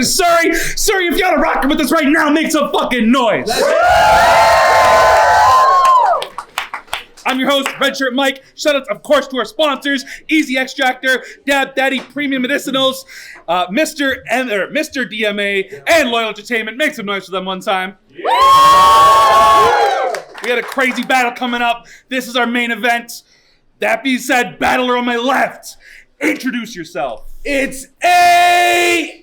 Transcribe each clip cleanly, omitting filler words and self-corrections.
from Surrey. Surrey, if you want to rock with us right now, make some fucking noise. I'm your host, Redshirt Mike. Shout out, of course, to our sponsors, Easy Extractor, Dab Daddy Premium Medicinals, Mr. DMA, and Loyal Entertainment. Make some noise for them one time. We got a crazy battle coming up. This is our main event. That being said, battler on my left, introduce yourself. It's Aaron.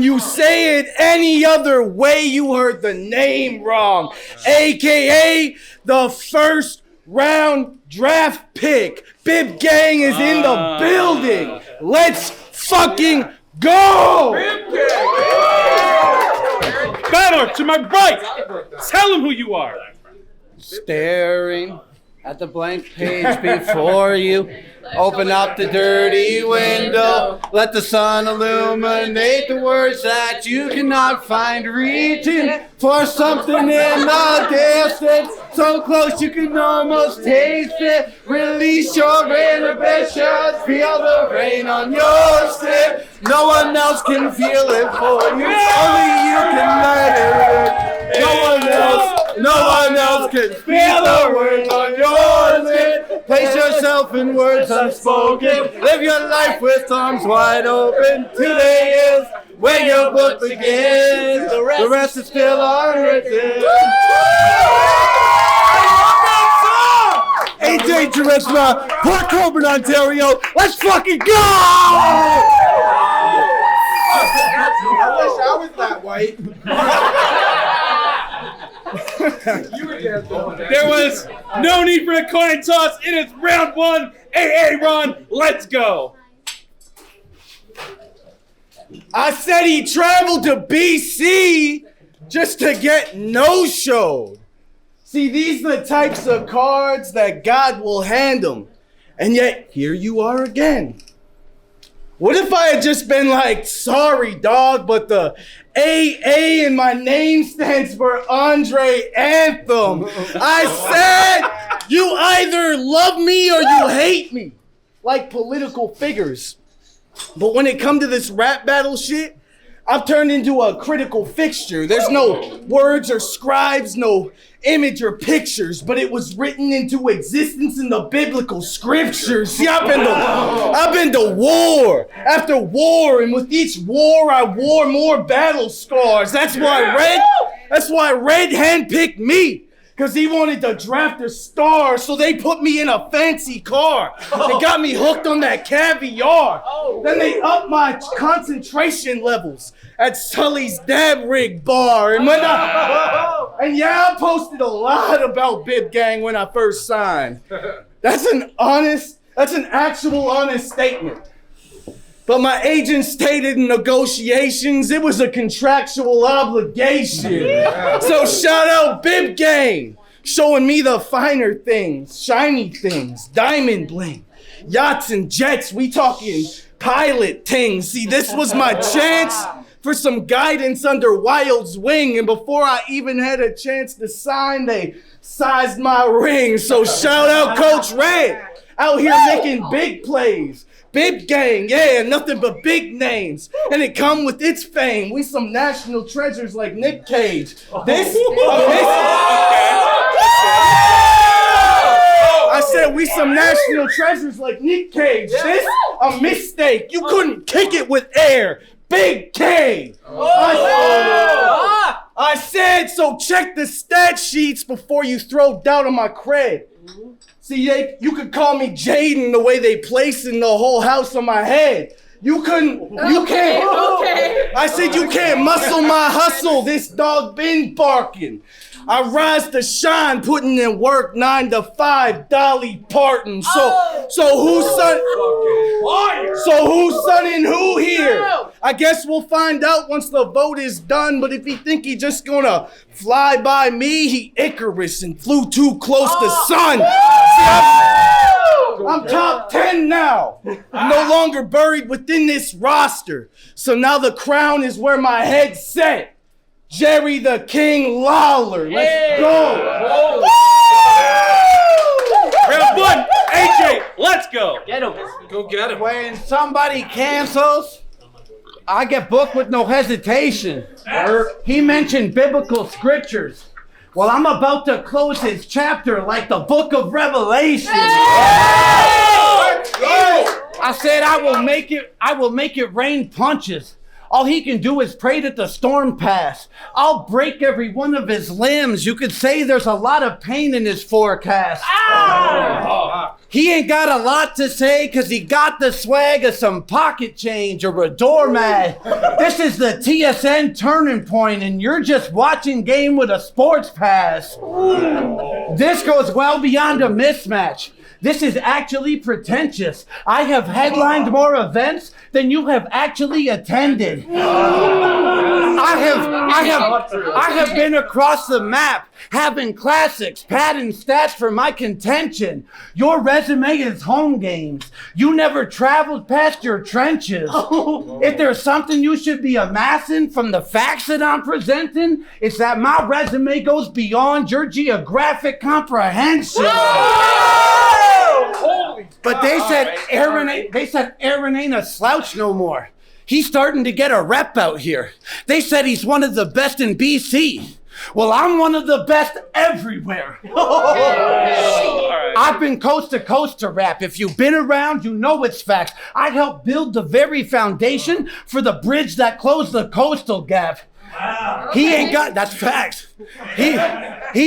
You say it any other way, you heard the name wrong. AKA the first round draft pick. Bib Gang is in the building. Let's fucking go. Battler to my right, tell him who you are. Staring at the blank page before you. Open up the dirty window. Let the sun illuminate the words that you cannot find. Reaching for something in the distance, so close you can almost taste it. Release your inhibitions. Feel the rain on your skin. No one else can feel it for you. Only you can let it in. No one else can feel the words on your lips. Place yourself in words unspoken. Live your life with arms wide open. Today is when your book begins. The rest is still unwritten. AJ Charisma, Port Colborne, Ontario. Let's fucking go! I wish I was that white. There was no need for a coin toss. It is round one. Aaron, let's go. I said he traveled to BC just to get no-showed. See, these are the types of cards that God will hand him. And yet, here you are again. What if I had just been like, sorry, dog, but the AA in my name stands for Andre Anthem. I said, you either love me or you hate me, like political figures. But when it comes to this rap battle shit, I've turned into a critical fixture. There's no words or scribes, no image or pictures, but it was written into existence in the biblical scriptures. See, I've been to war after war, and with each war, I wore more battle scars. That's why Red handpicked me. Because he wanted to draft a star, so they put me in a fancy car. They got me hooked on that caviar. Then they upped my concentration levels at Sully's Dab Rig Bar. And I posted a lot about Bib Gang when I first signed. That's an actual honest statement. But my agent stated in negotiations it was a contractual obligation. So shout out Bib Gang, showing me the finer things, shiny things, diamond bling, yachts and jets. We talking pilot things. See, this was my chance for some guidance under Wild's wing. And before I even had a chance to sign, they sized my ring. So shout out Coach Red, out here making big plays. Bib Gang, yeah, nothing but big names. And it come with its fame. We some national treasures like Nick Cage. I said we some national treasures like Nick Cage. This a mistake. You couldn't kick it with air. Big K. I said, so check the stat sheets before you throw doubt on my cred. See, you could call me Jaden the way they placing the whole house on my head. You can't. Okay. I said you can't muscle my hustle. This dog been barking. I rise to shine, putting in work 9 to 5, Dolly Parton. So who's sunning who here? I guess we'll find out once the vote is done. But if he think he just gonna fly by me, he Icarus and flew too close to sun. I'm top 10 now. I'm no longer buried within this roster. So now the crown is where my head's set. Jerry the King Lawler. Let's go. Round one, AJ, let's go. Get him. Go get him. When somebody cancels, I get booked with no hesitation. He mentioned biblical scriptures. Well, I'm about to close his chapter like the book of Revelation. I said I will make it rain punches. All he can do is pray that the storm pass. I'll break every one of his limbs. You could say there's a lot of pain in his forecast. He ain't got a lot to say because he got the swag of some pocket change or a doormat. This is the TSN turning point and you're just watching game with a sports pass. This goes well beyond a mismatch. This is actually pretentious. I have headlined more events than you have actually attended. I have been across the map, having classics, padding stats for my contention. Your resume is home games. You never traveled past your trenches. If there's something you should be amassing from the facts that I'm presenting, it's that my resume goes beyond your geographic comprehension. But they said Aaron ain't a slouch no more. He's starting to get a rep out here. They said he's one of the best in BC. Well, I'm one of the best everywhere. I've been coast to coast to rap. If you've been around, you know it's facts. I helped build the very foundation for the bridge that closed the coastal gap. He ain't got, that's facts. He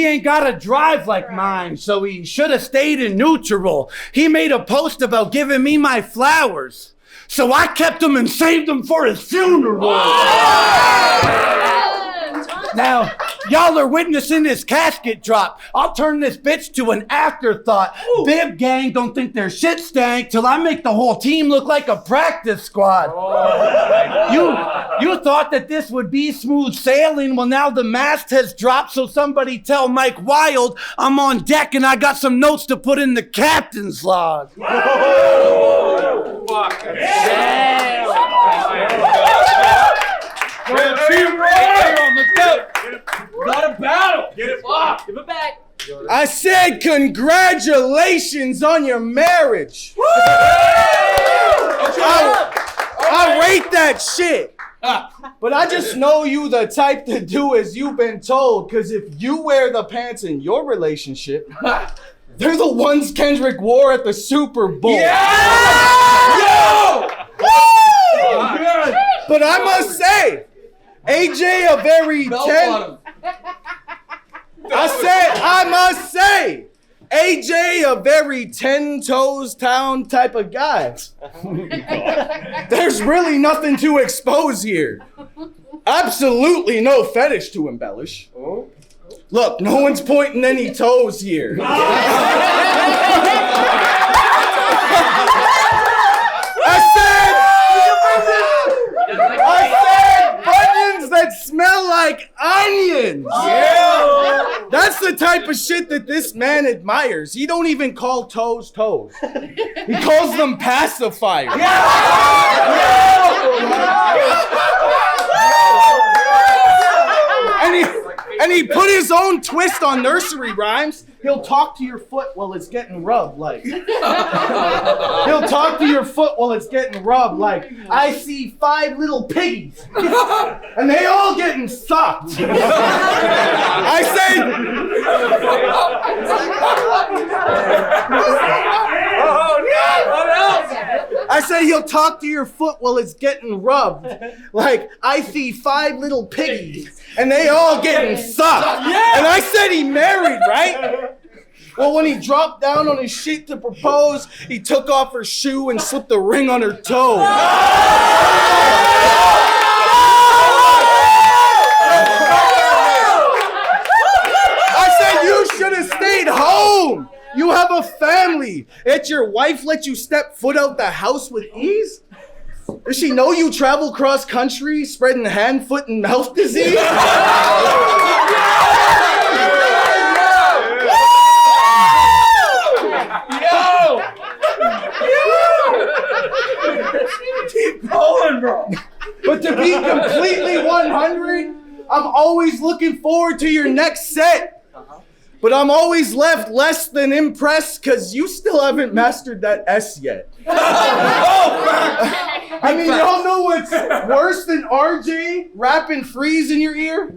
ain't got a drive like mine, so he should have stayed in neutral. He made a post about giving me my flowers, so I kept them and saved them for his funeral. Now, y'all are witnessing this casket drop. I'll turn this bitch to an afterthought. Bib gang don't think their shit stank till I make the whole team look like a practice squad. You thought that this would be smooth sailing. Well, now the mast has dropped, so somebody tell Mike Wild I'm on deck and I got some notes to put in the captain's log. Got a battle. Get it back. Give it back. I said congratulations on your marriage. I rate that shit. But I just know you the type to do as you've been told, because if you wear the pants in your relationship, they're the ones Kendrick wore at the Super Bowl. Yeah! Yo! Woo! But I must say, AJ a very I must say, AJ a very 10 toes town type of guy. There's really nothing to expose here. Absolutely no fetish to embellish. Look, no one's pointing any toes here. I said bunions that smell like onions. Yeah. That's the type of shit that this man admires. He don't even call toes toes. He calls them pacifiers. And he put his own twist on nursery rhymes. He'll talk to your foot while it's getting rubbed, like. He'll talk to your foot while it's getting rubbed, like. I see 5 little piggies, and they all getting sucked. I say he'll talk to your foot while it's getting rubbed, like. I see 5 little piggies, and they all getting sucked. And I said he married, right? Well, when he dropped down on his shit to propose, he took off her shoe and slipped a ring on her toe. I said you should have stayed home. You have a family. Yet your wife let you step foot out the house with ease? Does she know you travel cross country spreading hand, foot, and mouth disease? Keep going, bro. But to be completely 100, I'm always looking forward to your next set. But I'm always left less than impressed because you still haven't mastered that S yet. I mean, y'all know what's worse than RJ rapping Freeze in your ear?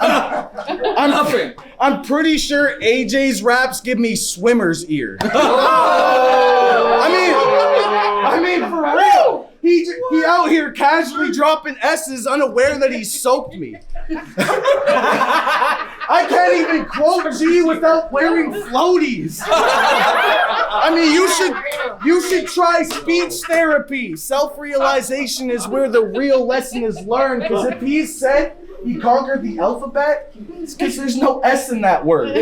I'm pretty sure AJ's raps give me swimmer's ear. I mean, for real. He out here casually dropping S's unaware that he soaked me. I can't even quote G without wearing floaties. I mean, you should try speech therapy. Self-realization is where the real lesson is learned. Because if he said he conquered the alphabet, it's because there's no S in that word. I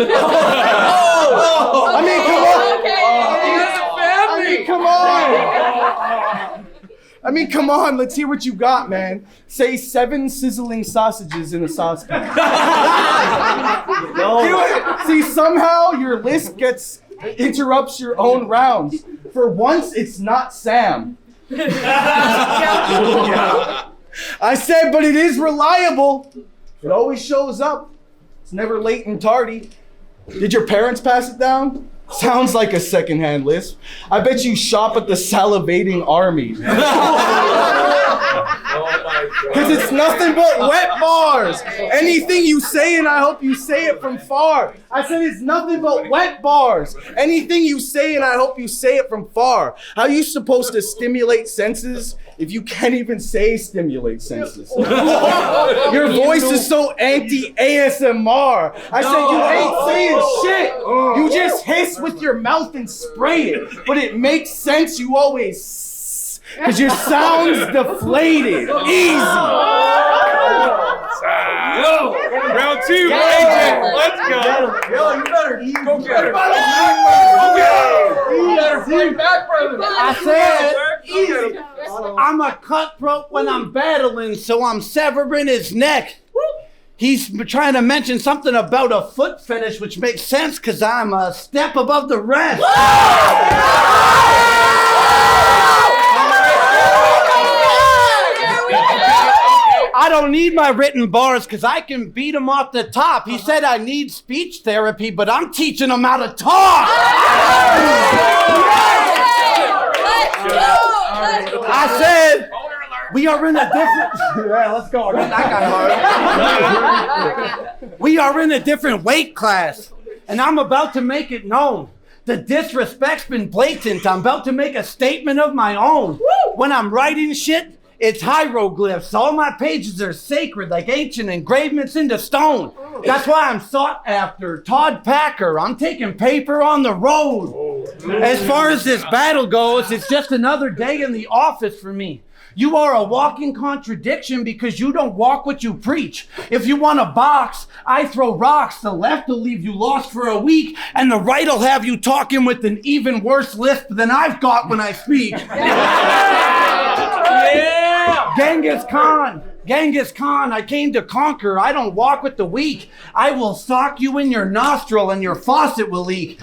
mean, come on. I mean, come on, let's hear what you got, man. Say 7 sizzling sausages in a saucepan. No. See, somehow your list interrupts your own rounds. For once, it's not Sam. I said, but it is reliable. It always shows up. It's never late and tardy. Did your parents pass it down? Sounds like a secondhand list. I bet you shop at the Salivating Army. Because it's nothing but wet bars. Anything you say, and I hope you say it from far. I said it's nothing but wet bars. Anything you say, and I hope you say it from far. How are you supposed to stimulate senses if you can't even say stimulate senses? Your voice is so anti-ASMR. I said you ain't saying shit. You just hiss with your mouth and spray it. But it makes sense. You always because your sound's deflated. Easy. Round 2, AJ. Let's go. Yo, you better eat. Go get it. You better fight back, brother. I said, easy. I'm a cutthroat when I'm battling, so I'm severing his neck. He's trying to mention something about a foot fetish, which makes sense because I'm a step above the rest. I don't need my written bars because I can beat him off the top. He said I need speech therapy, but I'm teaching him how to talk. I said, we are in a different... Yeah, let's go. That guy hard. We are in a different weight class, and I'm about to make it known. The disrespect's been blatant. I'm about to make a statement of my own. When I'm writing shit, it's hieroglyphs. All my pages are sacred, like ancient engravements into stone. That's why I'm sought after. Todd Packer, I'm taking paper on the road. As far as this battle goes, it's just another day in the office for me. You are a walking contradiction because you don't walk what you preach. If you want to box, I throw rocks. The left will leave you lost for a week, and the right will have you talking with an even worse lisp than I've got when I speak. Yeah! Genghis Khan, I came to conquer. I don't walk with the weak. I will sock you in your nostril and your faucet will leak.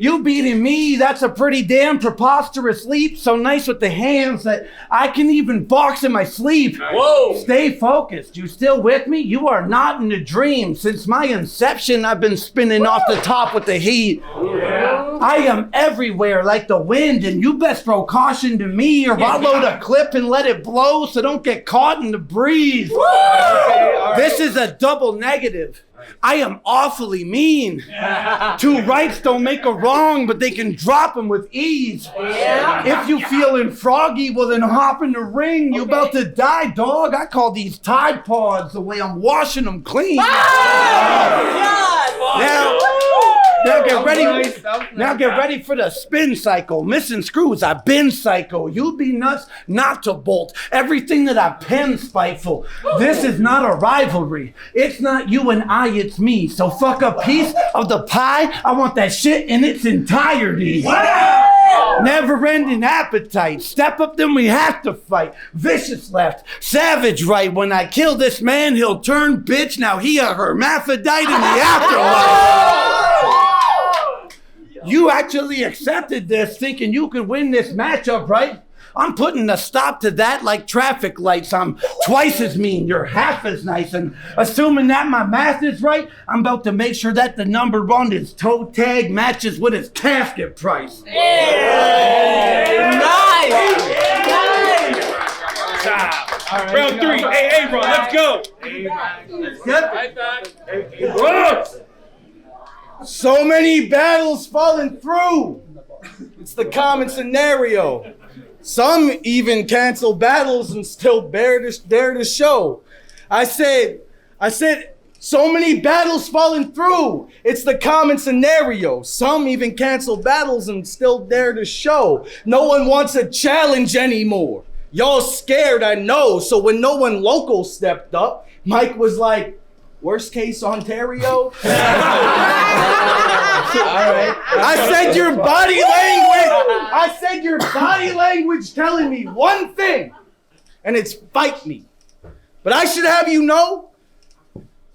You beating me, that's a pretty damn preposterous leap. So nice with the hands that I can even box in my sleep. Whoa! Stay focused. You still with me? You are not in a dream. Since my inception, I've been spinning off the top with the heat. Yeah. I am everywhere like the wind, and you best throw caution to me or I'll load a clip and let it blow so don't get caught in the breeze. This is a double negative. I am awfully mean. Two rights don't make a wrong, but they can drop them with ease. If you feeling froggy, well then hop in the ring. You about to die, dog. I call these Tide Pods the way I'm washing them clean. Now get ready for the spin cycle. Missing screws, I've been psycho. You'd be nuts not to bolt. Everything that I pen spiteful. This is not a rivalry. It's not you and I, it's me. So fuck a piece of the pie. I want that shit in its entirety. Wow. Never-ending appetite. Step up, then we have to fight. Vicious left, savage right. When I kill this man, he'll turn bitch. Now he a hermaphrodite in the afterlife. You actually accepted this thinking you could win this matchup, right? I'm putting a stop to that like traffic lights. I'm twice as mean, you're half as nice. And assuming that my math is right, I'm about to make sure that the number on his toe tag matches with his casket price. Round 3, AA run, let's go. So many battles falling through. It's the common scenario. Some even cancel battles and still dare to show. I said, so many battles falling through. It's the common scenario. Some even cancel battles and still dare to show. No one wants a challenge anymore. Y'all scared, I know. So when no one local stepped up, Mike was like, worst case Ontario? All right. I said your body language telling me one thing, and it's fight me. But I should have you know,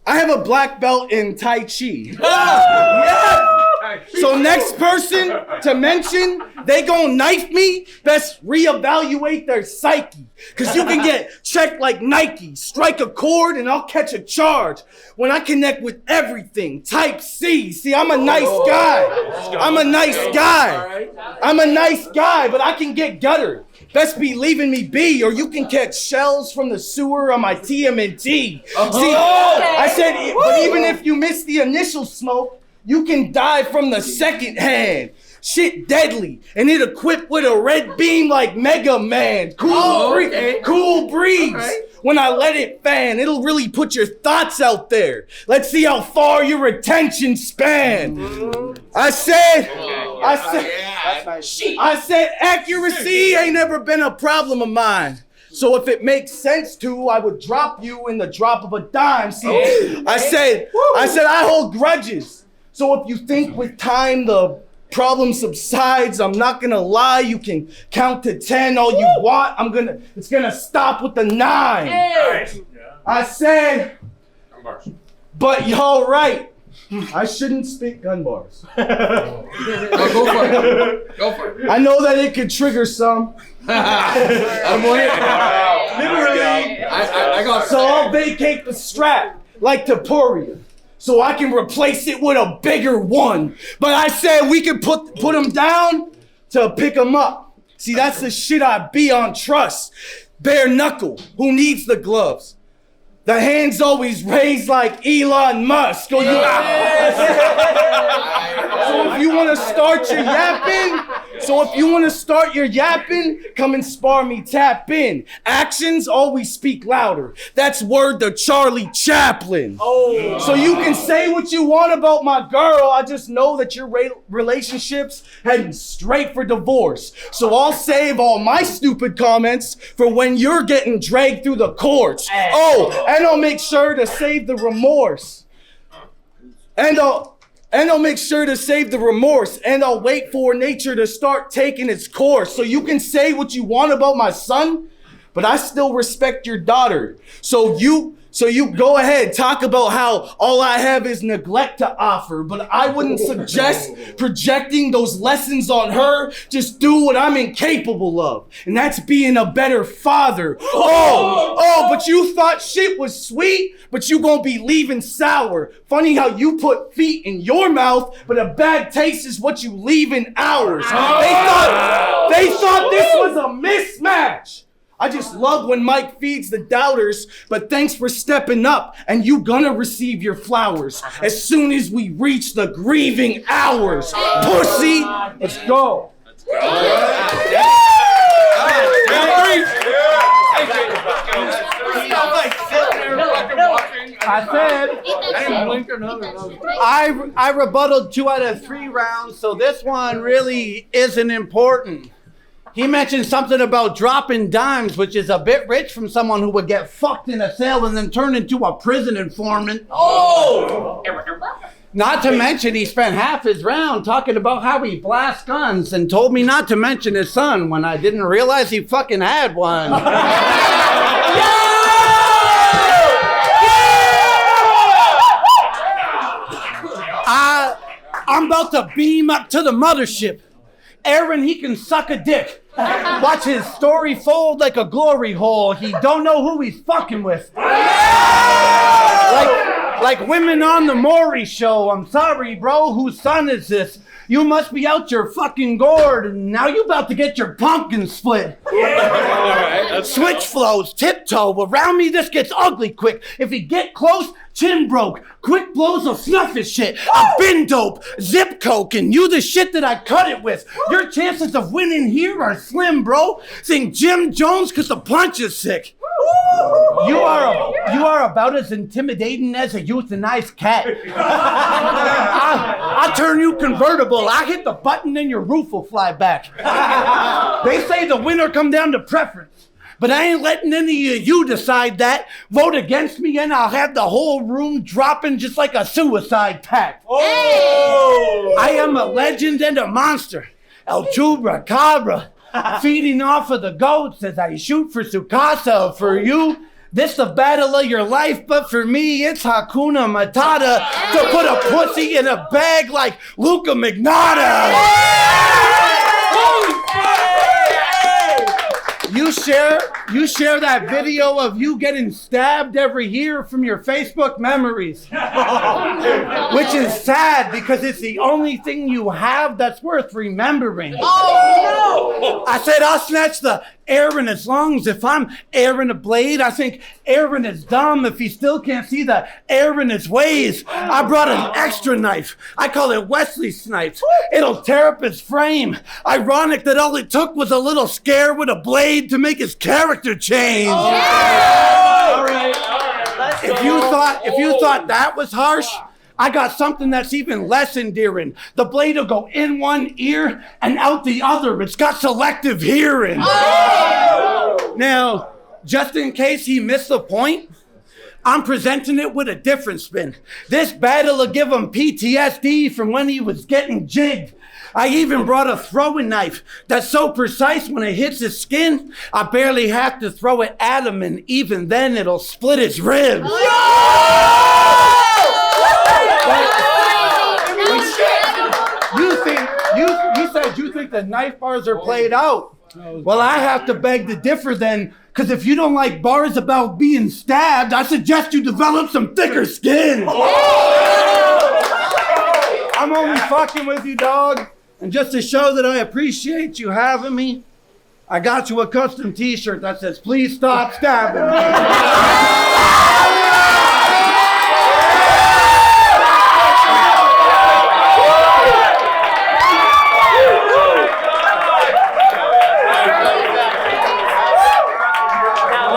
I have a black belt in Tai Chi. Yeah. So next person to mention they gon' knife me, best reevaluate their psyche. Cause you can get checked like Nike, strike a chord and I'll catch a charge. When I connect with everything, type C. See, I'm a nice guy. I'm a nice guy, but I can get guttered. Best be leaving me be, or you can catch shells from the sewer on my TMNT. See, I said, but even if you miss the initial smoke, you can die from the second hand. Shit deadly, and it equipped with a red beam like Mega Man. Cool breeze. Okay. When I let it fan, it'll really put your thoughts out there. Let's see how far your attention span. I said accuracy ain't never been a problem of mine. So if it makes sense to, I would drop you in the drop of a dime. See, I said I hold grudges. So if you think with time the problem subsides, I'm not gonna lie, you can count to 10 all you want. It's gonna stop with the 9. I said, but y'all right. I shouldn't spit gun bars. Go for it. Go for it. I know that it could trigger some. Literally. I got so I'll vacate the strap like Tapuria, so I can replace it with a bigger one. But I said we could put them down to pick them up. See, that's the shit I be on trust. Bare knuckle, who needs the gloves? The hands always raised like Elon Musk. So if you want to start your yapping, come and spar me, tap in. Actions always speak louder. That's word to Charlie Chaplin. So you can say what you want about my girl. I just know that your relationship's heading straight for divorce. So I'll save all my stupid comments for when you're getting dragged through the courts. And I'll make sure to save the remorse. And I'll make sure to save the remorse. And I'll wait for nature to start taking its course. So you can say what you want about my son, but I still respect your daughter. So you go ahead, talk about how all I have is neglect to offer, but I wouldn't suggest projecting those lessons on her. Just do what I'm incapable of, and that's being a better father. But you thought shit was sweet, but you gonna be leaving sour. Funny how you put feet in your mouth, but a bad taste is what you leave in ours. They thought this was a mismatch. I just love when Mike feeds the doubters, but thanks for stepping up, and you gonna receive your flowers as soon as we reach the grieving hours. Pussy, let's go. I rebutted 2 out of 3 rounds, so this one really isn't important. He mentioned something about dropping dimes, which is a bit rich from someone who would get fucked in a cell and then turn into a prison informant. Not to mention he spent half his round talking about how he blasts guns and told me not to mention his son when I didn't realize he fucking had one. I'm about to beam up to the mothership. Aaron, he can suck a dick. Watch his story fold like a glory hole. He don't know who he's fucking with. Like women on the Maury show. I'm sorry, bro. Whose son is this? You must be out your fucking gourd, and now you about to get your pumpkin split. Switch flows, tiptoe. Around me, this gets ugly quick. If he get close, chin broke. Quick blows will snuff his shit. I've been dope, zip coke, and you the shit that I cut it with. Your chances of winning here are slim, bro. Sing Jim Jones cause the punch is sick. You are about as intimidating as a euthanized cat. I turn you convertible. I hit the button and your roof will fly back. They say the winner come down to preference, but I ain't letting any of you decide that. Vote against me and I'll have the whole room dropping just like a suicide pact. Oh. I am a legend and a monster. El Chupacabra. Feeding off of the goats as I shoot for Sukasa. For you, this the battle of your life, but for me, it's Hakuna Matata to put a pussy in a bag like Luca Magnotta. You share that video of you getting stabbed every year from your Facebook memories. Which is sad because it's the only thing you have that's worth remembering. Oh no! I said I'll snatch the air in his lungs. If I'm airing a blade, I think Aaron is dumb if he still can't see the air in his ways. I brought an extra knife. I call it Wesley Snipes. It'll tear up his frame. Ironic that all it took was a little scare with a blade to make his character change. Oh. Yeah. All right. If you thought that was harsh, I got something that's even less endearing. The blade will go in one ear and out the other. It's got selective hearing. Oh! Now, just in case he missed the point, I'm presenting it with a different spin. This battle will give him PTSD from when he was getting jigged. I even brought a throwing knife that's so precise when it hits his skin, I barely have to throw it at him, and even then it'll split his ribs. You think the knife bars are played out? Well, I have to beg to differ then, because if you don't like bars about being stabbed, I suggest you develop some thicker skin. I'm only fucking with you, dog. And just to show that I appreciate you having me, I got you a custom t-shirt that says, "Please stop stabbing me."